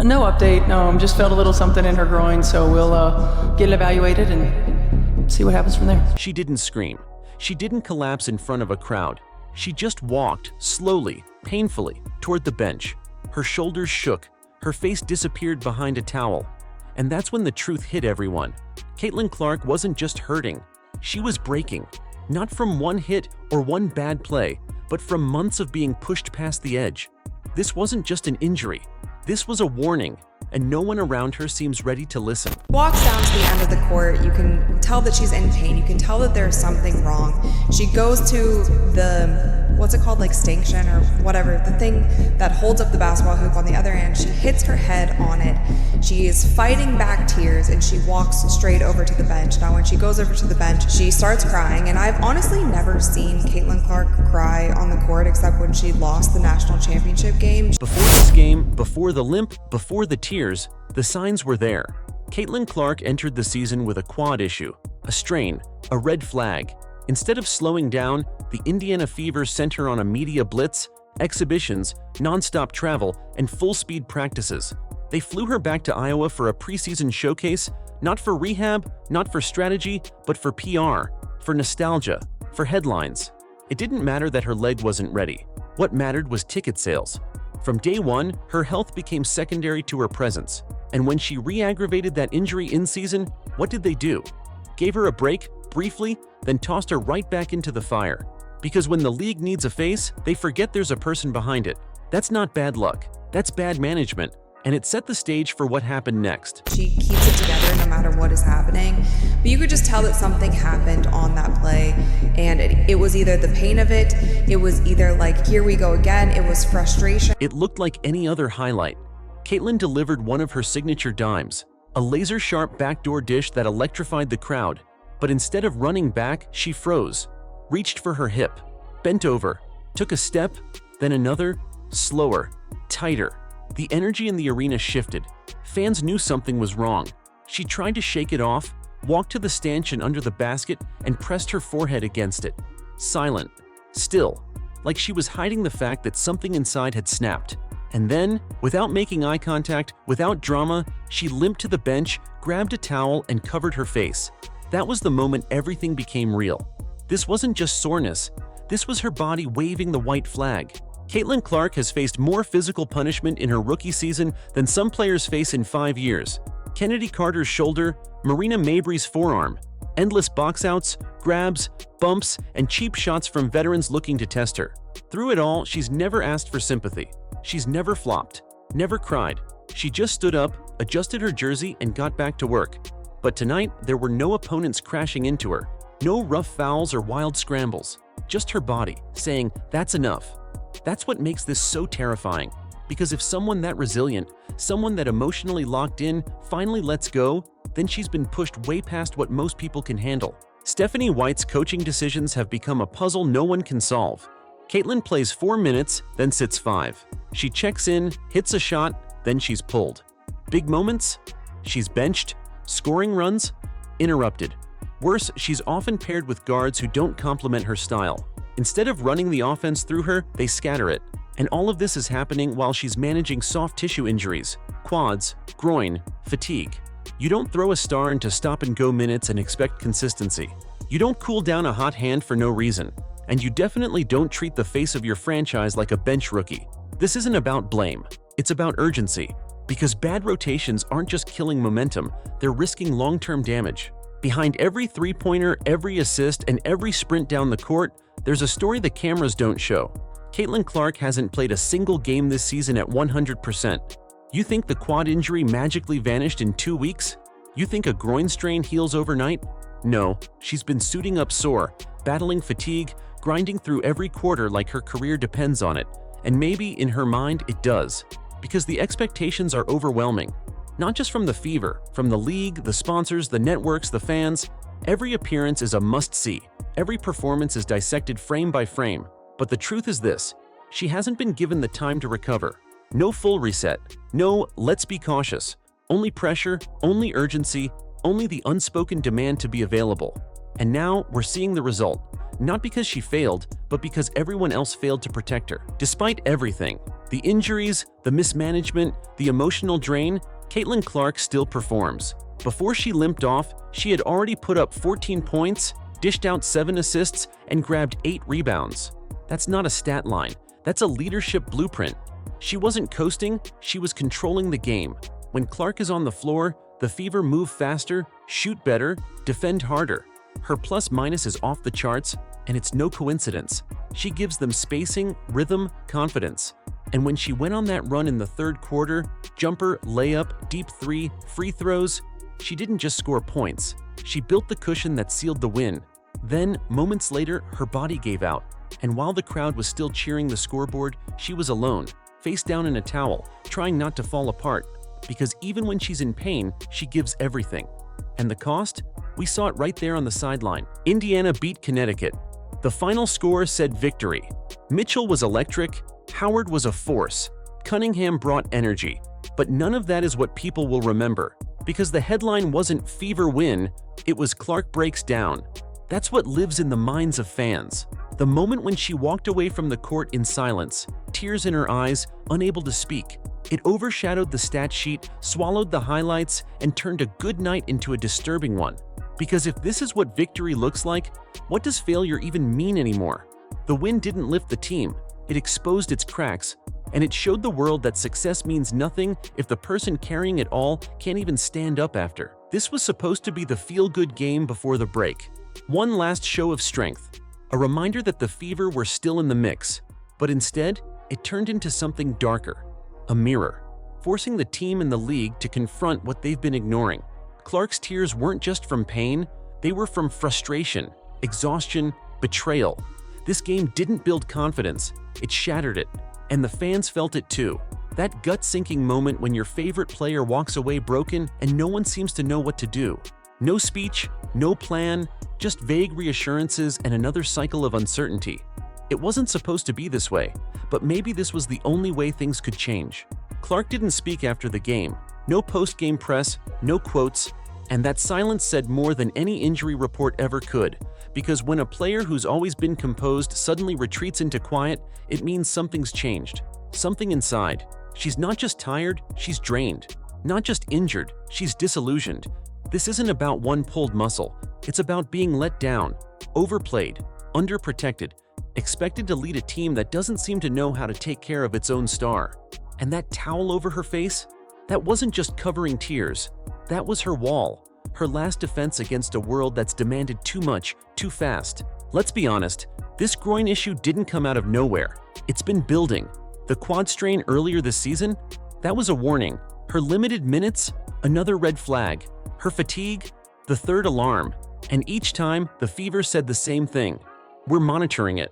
No update. No, just felt a little something in her groin, so we'll get it evaluated and see what happens from there. She didn't scream. She didn't collapse in front of a crowd. She just walked, slowly, painfully, toward the bench. Her shoulders shook. Her face disappeared behind a towel. And that's when the truth hit everyone. Caitlin Clark wasn't just hurting. She was breaking. Not from one hit or one bad play, but from months of being pushed past the edge. This wasn't just an injury. This was a warning, and no one around her seems ready to listen. Walks down to the end of the court. You can tell that she's in pain. You can tell that there's something wrong. She goes to the, what's it called, like stanchion or whatever, the thing that holds up the basketball hoop on the other end. She hits her head on it. She is fighting back tears, and she walks straight over to the bench. Now, when she goes over to the bench, she starts crying, and I've honestly never seen Caitlin Clark cry on the court except when she lost the national championship game. Before this game, before the limp, before the tears, the signs were there. Caitlin Clark entered the season with a quad issue, a strain, a red flag. Instead of slowing down, the Indiana Fever sent her on a media blitz, exhibitions, non-stop travel, and full-speed practices. They flew her back to Iowa for a preseason showcase, not for rehab, not for strategy, but for PR, for nostalgia, for headlines. It didn't matter that her leg wasn't ready. What mattered was ticket sales. From day one, her health became secondary to her presence. And when she re-aggravated that injury in season, what did they do? Gave her a break, briefly, then tossed her right back into the fire. Because when the league needs a face, they forget there's a person behind it. That's not bad luck. That's bad management. And it set the stage for what happened next. She keeps it together no matter what is happening. But you could just tell that something happened on that play. And it was either the pain of it, it was either like, here we go again, it was frustration. It looked like any other highlight. Caitlin delivered one of her signature dimes, a laser-sharp backdoor dish that electrified the crowd. But instead of running back, she froze, reached for her hip, bent over, took a step, then another, slower, tighter. The energy in the arena shifted. Fans knew something was wrong. She tried to shake it off, walked to the stanchion under the basket, and pressed her forehead against it. Silent, still, like she was hiding the fact that something inside had snapped. And then, without making eye contact, without drama, she limped to the bench, grabbed a towel, and covered her face. That was the moment everything became real. This wasn't just soreness. This was her body waving the white flag. Caitlin Clark has faced more physical punishment in her rookie season than some players face in 5 years. Kennedy Carter's shoulder, Marina Mabrey's forearm, endless boxouts, grabs, bumps, and cheap shots from veterans looking to test her. Through it all, she's never asked for sympathy. She's never flopped, never cried. She just stood up, adjusted her jersey, and got back to work. But tonight, there were no opponents crashing into her, no rough fouls or wild scrambles, just her body, saying, "That's enough." That's what makes this so terrifying, because if someone that resilient, someone that emotionally locked in, finally lets go, then she's been pushed way past what most people can handle. Stephanie White's coaching decisions have become a puzzle no one can solve. Caitlin plays 4 minutes, then sits 5. She checks in, hits a shot, then she's pulled. Big moments? She's benched. Scoring runs? Interrupted. Worse, she's often paired with guards who don't complement her style. Instead of running the offense through her, they scatter it. And all of this is happening while she's managing soft tissue injuries, quads, groin, fatigue. You don't throw a star into stop-and-go minutes and expect consistency. You don't cool down a hot hand for no reason. And you definitely don't treat the face of your franchise like a bench rookie. This isn't about blame. It's about urgency. Because bad rotations aren't just killing momentum, they're risking long-term damage. Behind every three-pointer, every assist, and every sprint down the court, there's a story the cameras don't show. Caitlin Clark hasn't played a single game this season at 100%. You think the quad injury magically vanished in 2 weeks? You think a groin strain heals overnight? No, she's been suiting up sore, battling fatigue, grinding through every quarter like her career depends on it. And maybe, in her mind, it does. Because the expectations are overwhelming. Not just from the Fever, from the league, the sponsors, the networks, the fans. Every appearance is a must-see. Every performance is dissected frame by frame. But the truth is this: she hasn't been given the time to recover. No full reset. No, let's be cautious. Only pressure, only urgency, only the unspoken demand to be available. And now we're seeing the result. Not because she failed, but because everyone else failed to protect her. Despite everything, The injuries, the mismanagement, the emotional drain, Caitlin Clark still performs. Before she limped off, she had already put up 14 points, dished out 7 assists, and grabbed 8 rebounds. That's not a stat line, that's a leadership blueprint. She wasn't coasting, she was controlling the game. When Clark is on the floor, the Fever move faster, shoot better, defend harder. Her plus-minus is off the charts, and it's no coincidence. She gives them spacing, rhythm, confidence. And when she went on that run in the third quarter, jumper, layup, deep three, free throws, she didn't just score points. She built the cushion that sealed the win. Then, moments later, her body gave out. And while the crowd was still cheering the scoreboard, she was alone, face down in a towel, trying not to fall apart. Because even when she's in pain, she gives everything. And the cost? We saw it right there on the sideline. Indiana beat Connecticut. The final score said victory. Mitchell was electric, Howard was a force, Cunningham brought energy. But none of that is what people will remember. Because the headline wasn't Fever win, it was Clark breaks down. That's what lives in the minds of fans. The moment when she walked away from the court in silence, tears in her eyes, unable to speak. It overshadowed the stat sheet, swallowed the highlights, and turned a good night into a disturbing one. Because if this is what victory looks like, what does failure even mean anymore? The win didn't lift the team, it exposed its cracks, and it showed the world that success means nothing if the person carrying it all can't even stand up after. This was supposed to be the feel-good game before the break. One last show of strength. A reminder that the Fever were still in the mix. But instead, it turned into something darker. A mirror, forcing the team and the league to confront what they've been ignoring. Clark's tears weren't just from pain, they were from frustration, exhaustion, betrayal. This game didn't build confidence, it shattered it. And the fans felt it too. That gut-sinking moment when your favorite player walks away broken and no one seems to know what to do. No speech, no plan, just vague reassurances and another cycle of uncertainty. It wasn't supposed to be this way, but maybe this was the only way things could change. Clark didn't speak after the game. No post-game press, no quotes, and that silence said more than any injury report ever could. Because when a player who's always been composed suddenly retreats into quiet, it means something's changed. Something inside. She's not just tired, she's drained. Not just injured, she's disillusioned. This isn't about one pulled muscle. It's about being let down, overplayed, underprotected, expected to lead a team that doesn't seem to know how to take care of its own star. And that towel over her face? That wasn't just covering tears. That was her wall, her last defense against a world that's demanded too much, too fast. Let's be honest, this groin issue didn't come out of nowhere. It's been building. The quad strain earlier this season? That was a warning. Her limited minutes? Another red flag. Her fatigue? The third alarm. And each time, the Fever said the same thing. We're monitoring it.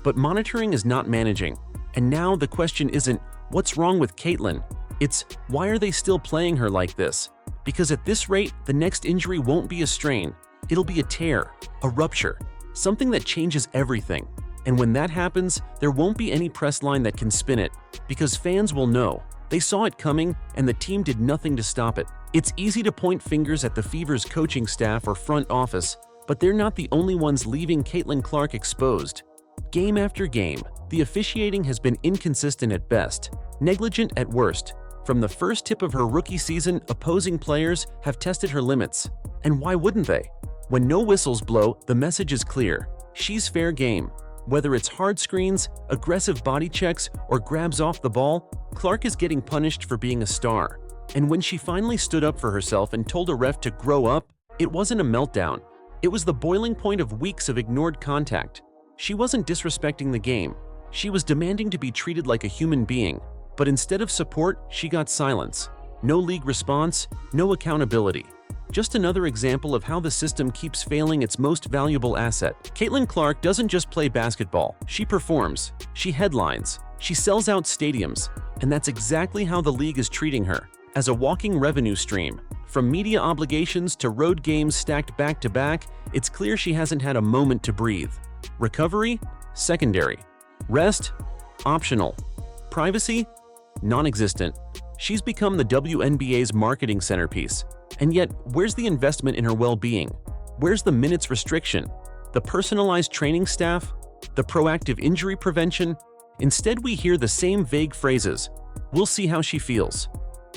But monitoring is not managing. And now the question isn't, what's wrong with Caitlin? It's, why are they still playing her like this? Because at this rate, the next injury won't be a strain. It'll be a tear, a rupture, something that changes everything. And when that happens, there won't be any press line that can spin it, because fans will know. They saw it coming, and the team did nothing to stop it. It's easy to point fingers at the Fever's coaching staff or front office, but they're not the only ones leaving Caitlin Clark exposed. Game after game, the officiating has been inconsistent at best, negligent at worst. From the first tip of her rookie season, opposing players have tested her limits. And why wouldn't they? When no whistles blow, the message is clear. She's fair game. Whether it's hard screens, aggressive body checks, or grabs off the ball, Clark is getting punished for being a star. And when she finally stood up for herself and told a ref to grow up, it wasn't a meltdown. It was the boiling point of weeks of ignored contact. She wasn't disrespecting the game. She was demanding to be treated like a human being. But instead of support, she got silence. No league response, no accountability. Just another example of how the system keeps failing its most valuable asset. Caitlin Clark doesn't just play basketball. She performs. She headlines. She sells out stadiums. And that's exactly how the league is treating her. As a walking revenue stream. From media obligations to road games stacked back to back, it's clear she hasn't had a moment to breathe. Recovery? Secondary. Rest? Optional. Privacy? Non-existent. She's become the WNBA's marketing centerpiece. And yet, where's the investment in her well-being? Where's the minutes restriction? The personalized training staff? The proactive injury prevention? Instead, we hear the same vague phrases, "We'll see how she feels."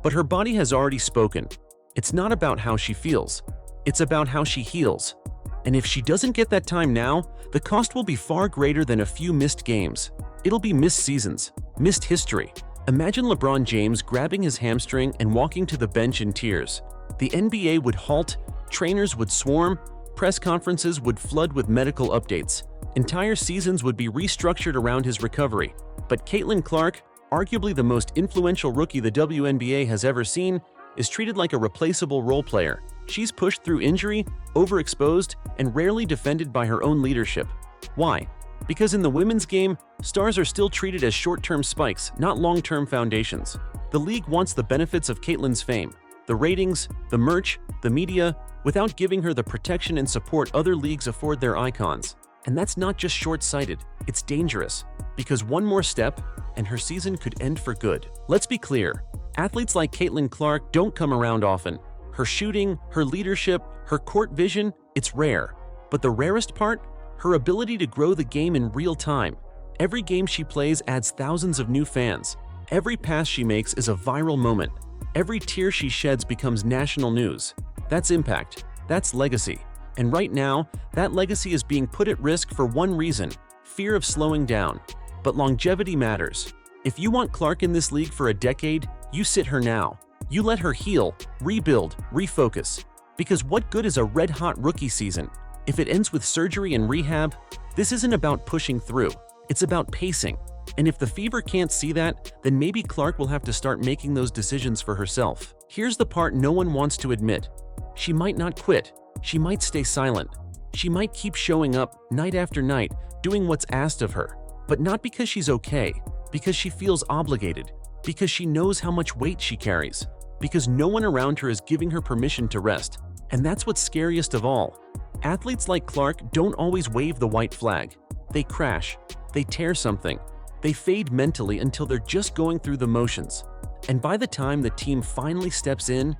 But her body has already spoken. It's not about how she feels. It's about how she heals. And if she doesn't get that time now, the cost will be far greater than a few missed games. It'll be missed seasons, missed history. Imagine LeBron James grabbing his hamstring and walking to the bench in tears. The NBA would halt, trainers would swarm, press conferences would flood with medical updates. Entire seasons would be restructured around his recovery. But Caitlin Clark, arguably the most influential rookie the WNBA has ever seen, is treated like a replaceable role player. She's pushed through injury, overexposed, and rarely defended by her own leadership. Why? Because in the women's game, stars are still treated as short-term spikes, not long-term foundations. The league wants the benefits of Caitlin's fame, the ratings, the merch, the media, without giving her the protection and support other leagues afford their icons. And that's not just short-sighted, it's dangerous. Because one more step, and her season could end for good. Let's be clear, athletes like Caitlin Clark don't come around often. Her shooting, her leadership, her court vision, it's rare. But the rarest part? Her ability to grow the game in real time. Every game she plays adds thousands of new fans. Every pass she makes is a viral moment. Every tear she sheds becomes national news. That's impact. That's legacy. And right now, that legacy is being put at risk for one reason: fear of slowing down. But longevity matters. If you want Clark in this league for a decade, you sit her now. You let her heal, rebuild, refocus. Because what good is a red-hot rookie season if it ends with surgery and rehab? This isn't about pushing through. It's about pacing. And if the Fever can't see that, then maybe Clark will have to start making those decisions for herself. Here's the part no one wants to admit. She might not quit. She might stay silent. She might keep showing up night after night, doing what's asked of her. But not because she's okay, because she feels obligated, because she knows how much weight she carries, because no one around her is giving her permission to rest. And that's what's scariest of all. Athletes like Clark don't always wave the white flag. They crash. They tear something. They fade mentally until they're just going through the motions. And by the time the team finally steps in,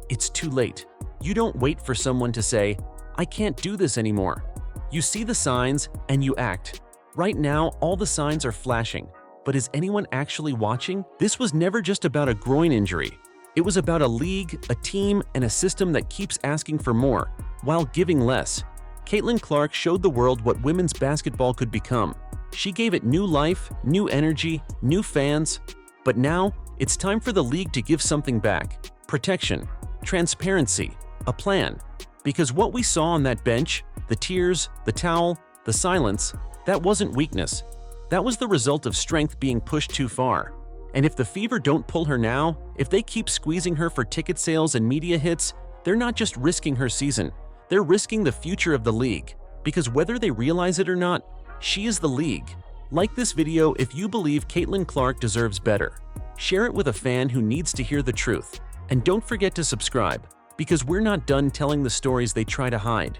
it's too late. You don't wait for someone to say, "I can't do this anymore." You see the signs and you act. Right now, all the signs are flashing. But is anyone actually watching? This was never just about a groin injury. It was about a league, a team, and a system that keeps asking for more, while giving less. Caitlin Clark showed the world what women's basketball could become. She gave it new life, new energy, new fans. But now, it's time for the league to give something back. Protection, transparency, a plan. Because what we saw on that bench, the tears, the towel, the silence, that wasn't weakness. That was the result of strength being pushed too far. And if the Fever don't pull her now, if they keep squeezing her for ticket sales and media hits, they're not just risking her season, they're risking the future of the league. Because whether they realize it or not, she is the league. Like this video if you believe Caitlin Clark deserves better. Share it with a fan who needs to hear the truth. And don't forget to subscribe, because we're not done telling the stories they try to hide.